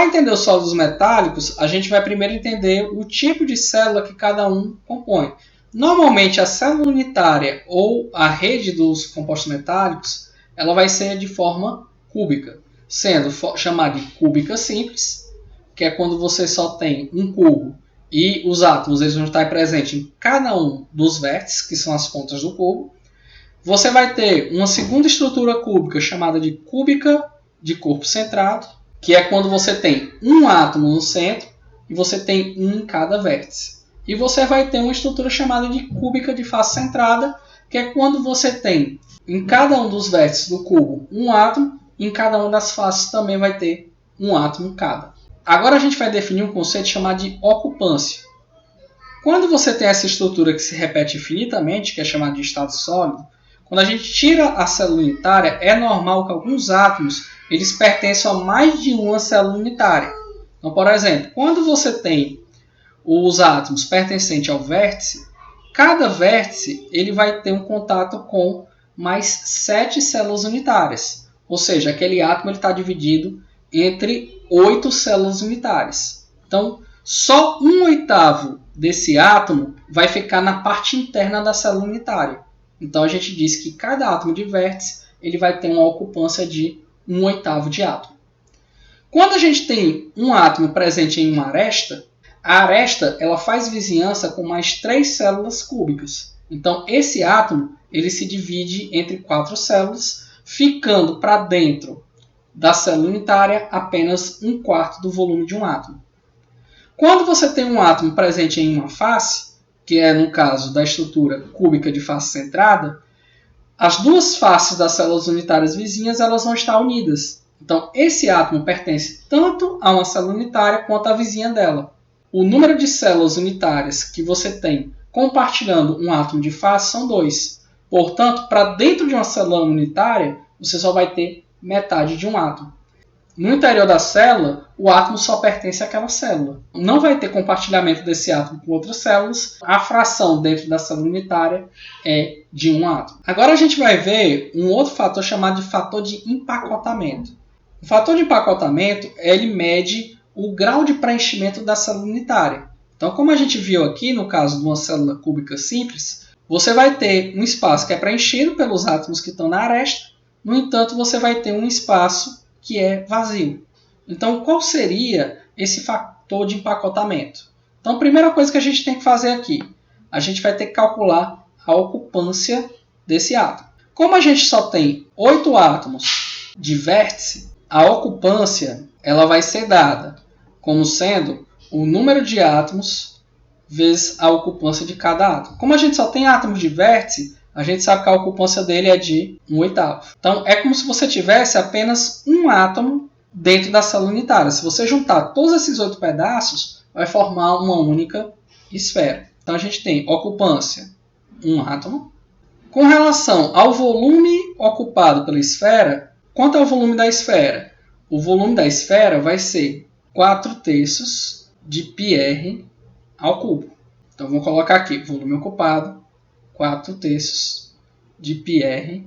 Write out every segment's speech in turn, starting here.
entender os sólidos metálicos, a gente vai primeiro entender o tipo de célula que cada um compõe. Normalmente, a célula unitária ou a rede dos compostos metálicos, ela vai ser de forma cúbica, sendo chamada de cúbica simples, que é quando você só tem um cubo e os átomos eles vão estar presentes em cada um dos vértices, que são as pontas do cubo. Você vai ter uma segunda estrutura cúbica chamada de cúbica de corpo centrado, que é quando você tem um átomo no centro e você tem um em cada vértice. E você vai ter uma estrutura chamada de cúbica de face centrada, que é quando você tem em cada um dos vértices do cubo um átomo e em cada uma das faces também vai ter um átomo cada. Agora a gente vai definir um conceito chamado de ocupância. Quando você tem essa estrutura que se repete infinitamente, que é chamada de estado sólido, quando a gente tira a célula unitária, é normal que alguns átomos eles pertençam a mais de uma célula unitária. Então, por exemplo, quando você tem os átomos pertencentes ao vértice, cada vértice ele vai ter um contato com mais 7 células unitárias. Ou seja, aquele átomo está dividido entre 8 células unitárias. Então, só 1/8 desse átomo vai ficar na parte interna da célula unitária. Então, a gente diz que cada átomo de vértice ele vai ter uma ocupância de 1/8 de átomo. Quando a gente tem um átomo presente em uma aresta, a aresta ela faz vizinhança com mais 3 células cúbicas. Então, esse átomo ele se divide entre 4 células, ficando para dentro da célula unitária apenas 1/4 do volume de um átomo. Quando você tem um átomo presente em uma face, que é no caso da estrutura cúbica de face centrada, as duas faces das células unitárias vizinhas elas vão estar unidas. Então, esse átomo pertence tanto a uma célula unitária quanto à vizinha dela. O número de células unitárias que você tem compartilhando um átomo de face são 2. Portanto, para dentro de uma célula unitária, você só vai ter metade de um átomo. No interior da célula, o átomo só pertence àquela célula. Não vai ter compartilhamento desse átomo com outras células. A fração dentro da célula unitária é de um átomo. Agora a gente vai ver um outro fator chamado de fator de empacotamento. O fator de empacotamento ele mede o grau de preenchimento da célula unitária. Então, como a gente viu aqui no caso de uma célula cúbica simples, você vai ter um espaço que é preenchido pelos átomos que estão na aresta. No entanto, você vai ter um espaço que é vazio. Então, qual seria esse fator de empacotamento? Então, a primeira coisa que a gente tem que fazer aqui, a gente vai ter que calcular a ocupância desse átomo. Como a gente só tem 8 átomos de vértice, a ocupância ela vai ser dada como sendo o número de átomos vezes a ocupância de cada átomo. Como a gente só tem átomos de vértice, a gente sabe que a ocupância dele é de 1/8. Então, é como se você tivesse apenas um átomo dentro da célula unitária. Se você juntar todos esses 8 pedaços, vai formar uma única esfera. Então, a gente tem ocupância, um átomo. Com relação ao volume ocupado pela esfera, quanto é o volume da esfera? O volume da esfera vai ser 4/3 de πr ao cubo. Então, vamos colocar aqui, volume ocupado, 4/3 de πr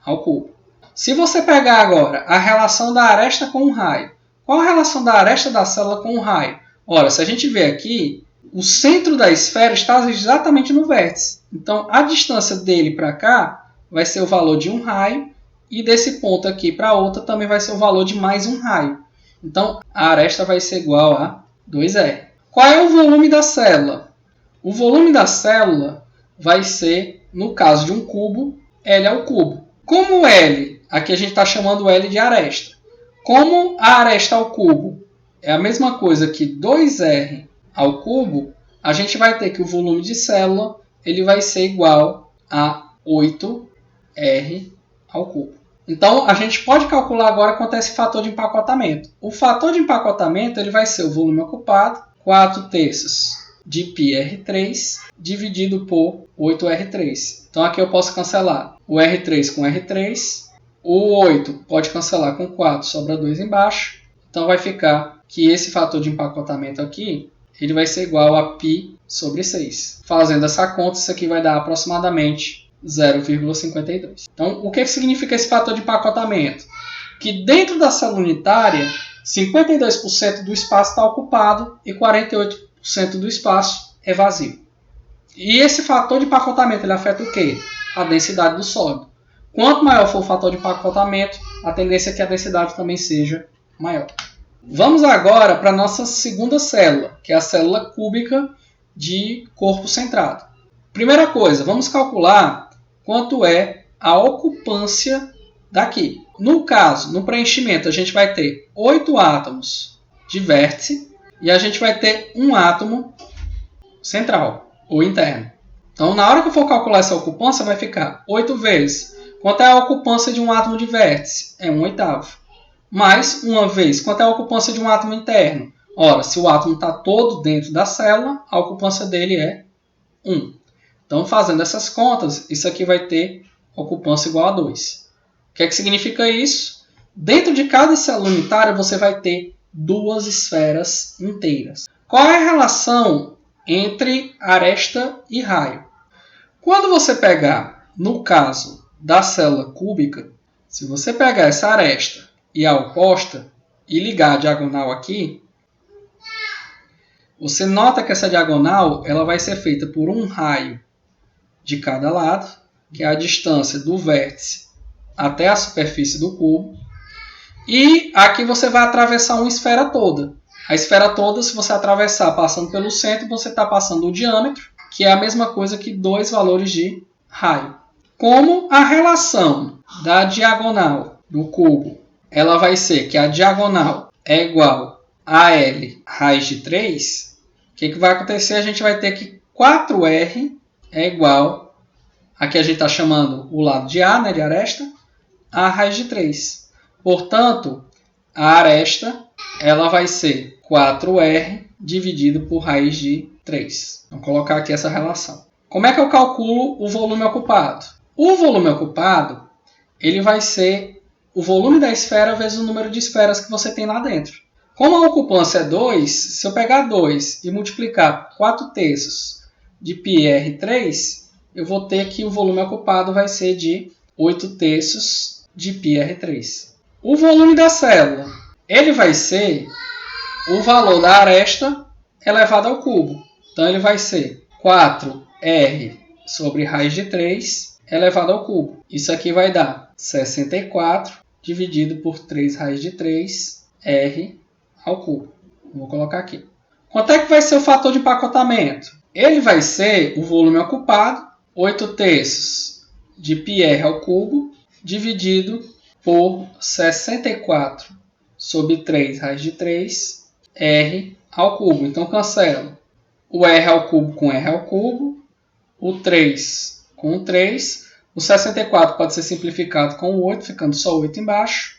ao cubo. Se você pegar agora a relação da aresta com o raio, qual a relação da aresta da célula com o raio? Ora, se a gente ver aqui, o centro da esfera está exatamente no vértice. Então, a distância dele para cá vai ser o valor de um raio e desse ponto aqui para outra também vai ser o valor de mais um raio. Então, a aresta vai ser igual a 2R. Qual é o volume da célula? O volume da célula vai ser, no caso de um cubo, L ao cubo. Como L, aqui a gente está chamando L de aresta. Como a aresta ao cubo é a mesma coisa que 2R ao cubo, a gente vai ter que o volume de célula ele vai ser igual a 8R ao cubo. Então, a gente pode calcular agora quanto é esse fator de empacotamento. O fator de empacotamento ele vai ser o volume ocupado, 4/3 de πr3 dividido por 8r3. Então aqui eu posso cancelar o r3 com r3, o 8 pode cancelar com 4, sobra 2 embaixo. Então vai ficar que esse fator de empacotamento aqui ele vai ser igual a π/6. Fazendo essa conta, isso aqui vai dar aproximadamente 0,52. Então o que significa esse fator de empacotamento? Que dentro da célula unitária 52% do espaço está ocupado e 48% do espaço é vazio. E esse fator de empacotamento ele afeta o quê? A densidade do sólido. Quanto maior for o fator de empacotamento, a tendência é que a densidade também seja maior. Vamos agora para a nossa segunda célula, que é a célula cúbica de corpo centrado. Primeira coisa, vamos calcular quanto é a ocupância daqui. No caso, no preenchimento, a gente vai ter 8 átomos de vértice e a gente vai ter um átomo central ou interno. Então, na hora que eu for calcular essa ocupância, vai ficar 8 vezes. Quanto é a ocupância de um átomo de vértice? É 1/8. Mais, uma vez, quanto é a ocupância de um átomo interno? Ora, se o átomo está todo dentro da célula, a ocupância dele é 1. Então, fazendo essas contas, isso aqui vai ter ocupância igual a 2. O que é que significa isso? Dentro de cada célula unitária, você vai ter 2 esferas inteiras. Qual é a relação entre aresta e raio? Quando você pegar, no caso da célula cúbica, se você pegar essa aresta e a oposta e ligar a diagonal aqui, você nota que essa diagonal ela vai ser feita por um raio de cada lado, que é a distância do vértice até a superfície do cubo. E aqui você vai atravessar uma esfera toda. A esfera toda, se você atravessar passando pelo centro, você está passando o diâmetro, que é a mesma coisa que 2 valores de raio. Como a relação da diagonal do cubo ela vai ser que a diagonal é igual a L raiz de 3, o que vai acontecer? A gente vai ter que 4R é igual, aqui a gente está chamando o lado de A, né, de aresta, a raiz de 3. Portanto, a aresta ela vai ser 4R dividido por raiz de 3. Vamos colocar aqui essa relação. Como é que eu calculo o volume ocupado? O volume ocupado ele vai ser o volume da esfera vezes o número de esferas que você tem lá dentro. Como a ocupância é 2, se eu pegar 2 e multiplicar por 4/3 de πr3, eu vou ter que o volume ocupado vai ser de 8/3 de πr3. O volume da célula ele vai ser o valor da aresta elevado ao cubo. Então, ele vai ser 4R sobre raiz de 3 elevado ao cubo. Isso aqui vai dar 64 dividido por 3 raiz de 3, R ao cubo. Vou colocar aqui. Quanto é que vai ser o fator de empacotamento? Ele vai ser o volume ocupado, 8/3 de πr ao cubo, dividido por 64 sobre 3 raiz de 3, R ao cubo. Então, cancelo o R ao cubo com R ao cubo, o 3 com o 3. O 64 pode ser simplificado com o 8, ficando só 8 embaixo.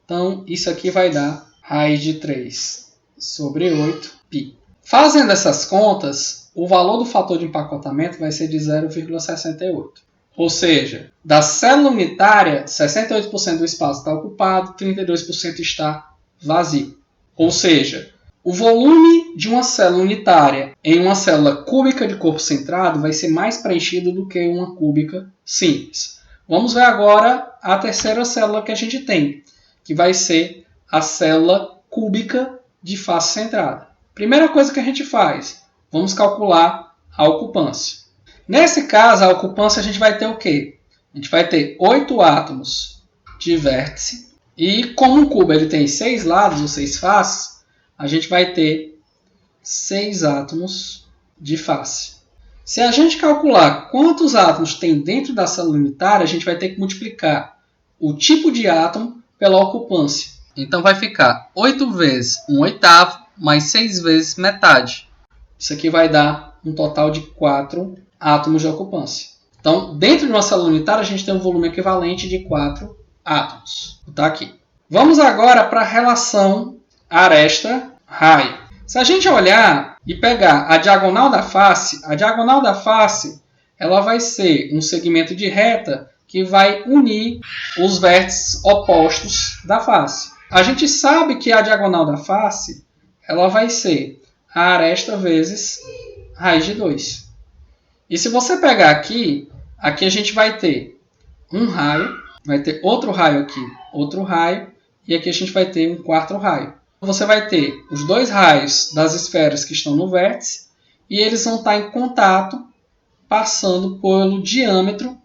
Então, isso aqui vai dar raiz de 3 sobre 8π. Fazendo essas contas, o valor do fator de empacotamento vai ser de 0,68. Ou seja, da célula unitária, 68% do espaço está ocupado, 32% está vazio. Ou seja, o volume de uma célula unitária em uma célula cúbica de corpo centrado vai ser mais preenchido do que uma cúbica simples. Vamos ver agora a terceira célula que a gente tem, que vai ser a célula cúbica de face centrada. Primeira coisa que a gente faz, vamos calcular a ocupância. Nesse caso, a ocupância a gente vai ter o quê? A gente vai ter 8 átomos de vértice e como um cubo ele tem 6 lados ou 6 faces, a gente vai ter 6 átomos de face. Se a gente calcular quantos átomos tem dentro da célula unitária, a gente vai ter que multiplicar o tipo de átomo pela ocupância. Então vai ficar 8 vezes 1/8 mais 6 vezes metade. Isso aqui vai dar um total de 4 átomos de ocupância. Então, dentro de uma célula unitária, a gente tem um volume equivalente de 4 átomos. Vou botar aqui. Vamos agora para a relação aresta-raio. Se a gente olhar e pegar a diagonal da face ela vai ser um segmento de reta que vai unir os vértices opostos da face. A gente sabe que a diagonal da face ela vai ser a aresta vezes raiz de 2. E se você pegar aqui a gente vai ter um raio, vai ter outro raio aqui, outro raio, e aqui a gente vai ter um quarto raio. Você vai ter os dois raios das esferas que estão no vértice e eles vão estar em contato passando pelo diâmetro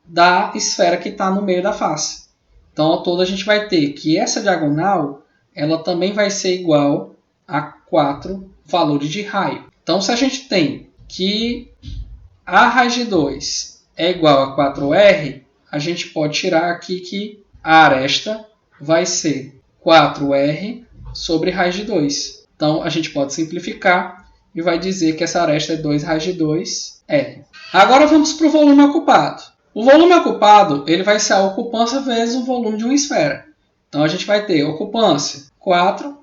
da esfera que está no meio da face. Então, ao todo, a gente vai ter que essa diagonal ela também vai ser igual a 4 valores de raio. Então, se a gente tem que a raiz de 2 é igual a 4R, a gente pode tirar aqui que a aresta vai ser 4R sobre raiz de 2. Então, a gente pode simplificar e vai dizer que essa aresta é 2 raiz de 2R. Agora vamos para o volume ocupado. O volume ocupado ele vai ser a ocupância vezes o volume de uma esfera. Então, a gente vai ter ocupância 4,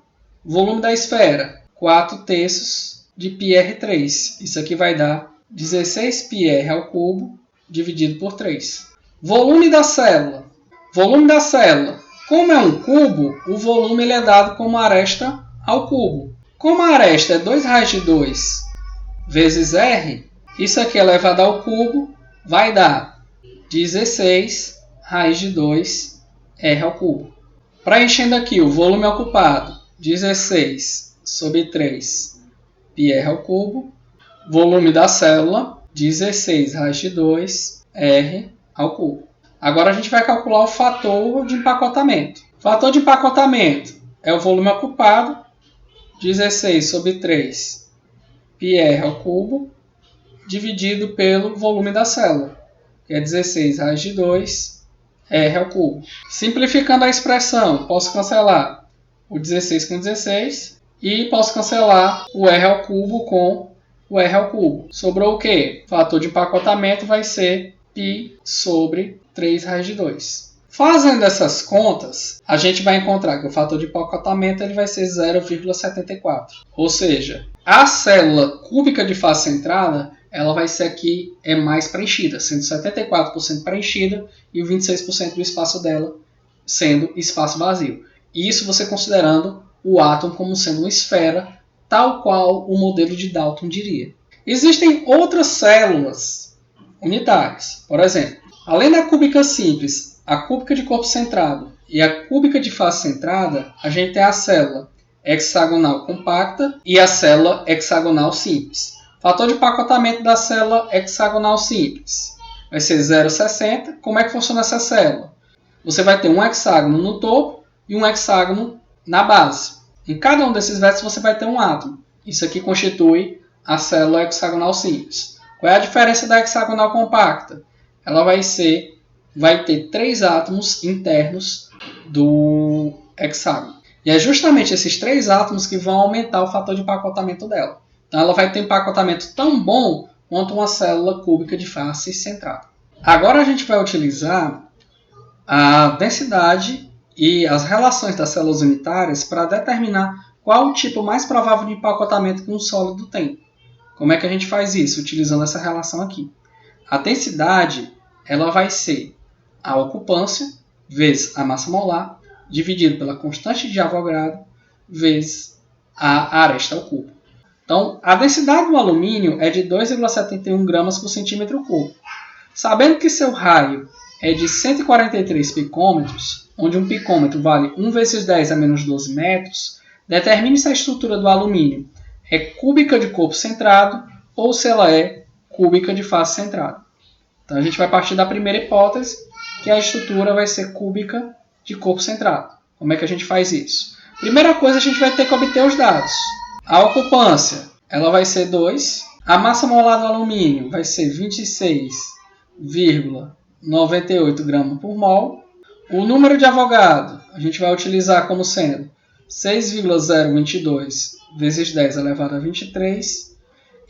volume da esfera 4 terços de πr3. Isso aqui vai dar 16πr ao cubo dividido por 3. Volume da célula. Volume da célula. Como é um cubo, o volume ele é dado como aresta ao cubo. Como a aresta é 2 raiz de 2 vezes R, isso aqui elevado ao cubo vai dar 16 raiz de 2 R ao cubo. Preenchendo aqui o volume ocupado, 16 sobre 3 πr ao cubo. Volume da célula, 16 raiz de 2 R ao cubo. Agora a gente vai calcular o fator de empacotamento. O fator de empacotamento é o volume ocupado, 16 sobre 3 πr ao cubo, dividido pelo volume da célula, que é 16 raiz de 2 R ao cubo. Simplificando a expressão, posso cancelar o 16 com 16 e posso cancelar o R ao cubo com o R ao cubo. Sobrou o quê? O fator de empacotamento vai ser π sobre 3 raiz de 2. Fazendo essas contas, a gente vai encontrar que o fator de empacotamento ele vai ser 0,74. Ou seja, a célula cúbica de face centrada ela vai ser aqui mais preenchida, sendo 74% preenchida e o 26% do espaço dela sendo espaço vazio. Isso você considerando o átomo como sendo uma esfera, tal qual o modelo de Dalton diria. Existem outras células unitárias. Por exemplo, além da cúbica simples, a cúbica de corpo centrado e a cúbica de face centrada, a gente tem a célula hexagonal compacta e a célula hexagonal simples. O fator de empacotamento da célula hexagonal simples vai ser 0,60. Como é que funciona essa célula? Você vai ter um hexágono no topo e um hexágono na base. Em cada um desses vértices você vai ter um átomo. Isso aqui constitui a célula hexagonal simples. Qual é a diferença da hexagonal compacta? Ela vai ter 3 átomos internos do hexágono. E é justamente esses 3 átomos que vão aumentar o fator de empacotamento dela. Então ela vai ter um empacotamento tão bom quanto uma célula cúbica de face centrada. Agora a gente vai utilizar a densidade e as relações das células unitárias para determinar qual o tipo mais provável de empacotamento que um sólido tem. Como é que a gente faz isso? Utilizando essa relação aqui. A densidade ela vai ser a ocupância vezes a massa molar, dividido pela constante de Avogadro, vezes a aresta ao cubo. Então, a densidade do alumínio é de 2,71 gramas por centímetro cúbico. Sabendo que seu raio é de 143 picômetros, onde um picômetro vale 1 vezes 10 a menos 12 metros, determine se a estrutura do alumínio é cúbica de corpo centrado ou se ela é cúbica de face centrada. Então, a gente vai partir da primeira hipótese, que a estrutura vai ser cúbica de corpo centrado. Como é que a gente faz isso? Primeira coisa, a gente vai ter que obter os dados. A ocupância ela vai ser 2. A massa molar do alumínio vai ser 26,98 gramas por mol. O número de Avogadro a gente vai utilizar como sendo 6,022 vezes 10 elevado a 23.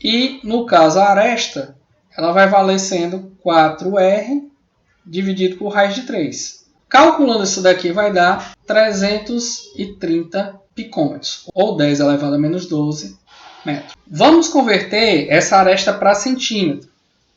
E, no caso, a aresta ela vai valer sendo 4R dividido por raiz de 3. Calculando isso daqui vai dar 330 picômetros, ou 10 elevado a menos 12 metros. Vamos converter essa aresta para centímetro,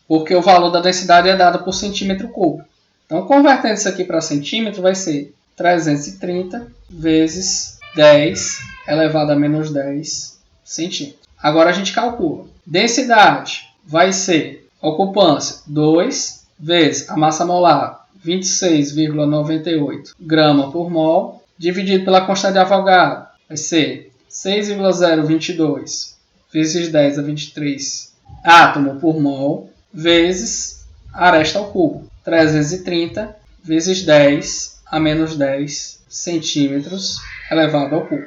porque o valor da densidade é dado por centímetro cúbico. Então, convertendo isso aqui para centímetro, vai ser 330 vezes 10 elevado a menos 10 centímetros. Agora a gente calcula. Densidade vai ser ocupância 2 vezes a massa molar 26,98 gramas por mol, dividido pela constante de Avogadro vai ser 6,022 vezes 10 a 23 átomo por mol vezes aresta ao cubo, 330 vezes 10 a menos 10 centímetros elevado ao cubo.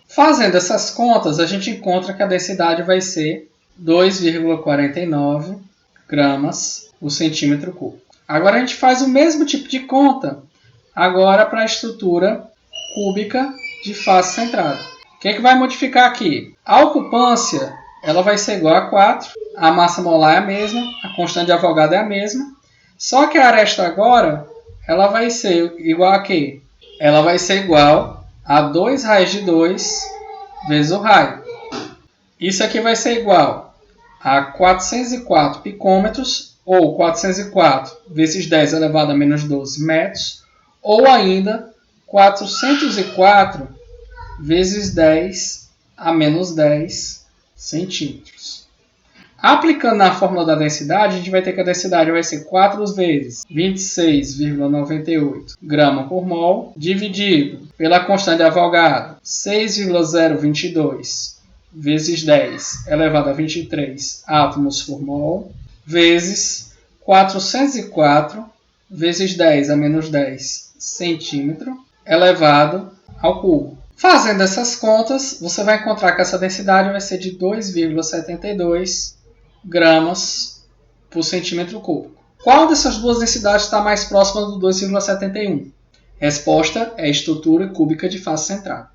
Fazendo essas contas, a gente encontra que a densidade vai ser 2,49 gramas por centímetro cúbico. Agora a gente faz o mesmo tipo de conta agora para a estrutura cúbica de face centrada. O que é que vai modificar aqui? A ocupância ela vai ser igual a 4, a massa molar é a mesma, a constante de Avogadro é a mesma, só que a aresta agora ela vai ser igual a quê? Ela vai ser igual a 2 raios de 2 vezes o raio. Isso aqui vai ser igual a 404 picômetros, ou 404 vezes 10 elevado a menos 12 metros, ou ainda 404 vezes 10 a menos 10 centímetros. Aplicando na fórmula da densidade, a gente vai ter que a densidade vai ser 4 vezes 26,98 grama por mol, dividido pela constante de Avogadro, 6,022 vezes 10 elevado a 23 átomos por mol, vezes 404 vezes 10 a menos 10 centímetro elevado ao cubo. Fazendo essas contas, você vai encontrar que essa densidade vai ser de 2,72 gramas por centímetro cúbico. Qual dessas duas densidades está mais próxima do 2,71? Resposta é a estrutura cúbica de face centrada.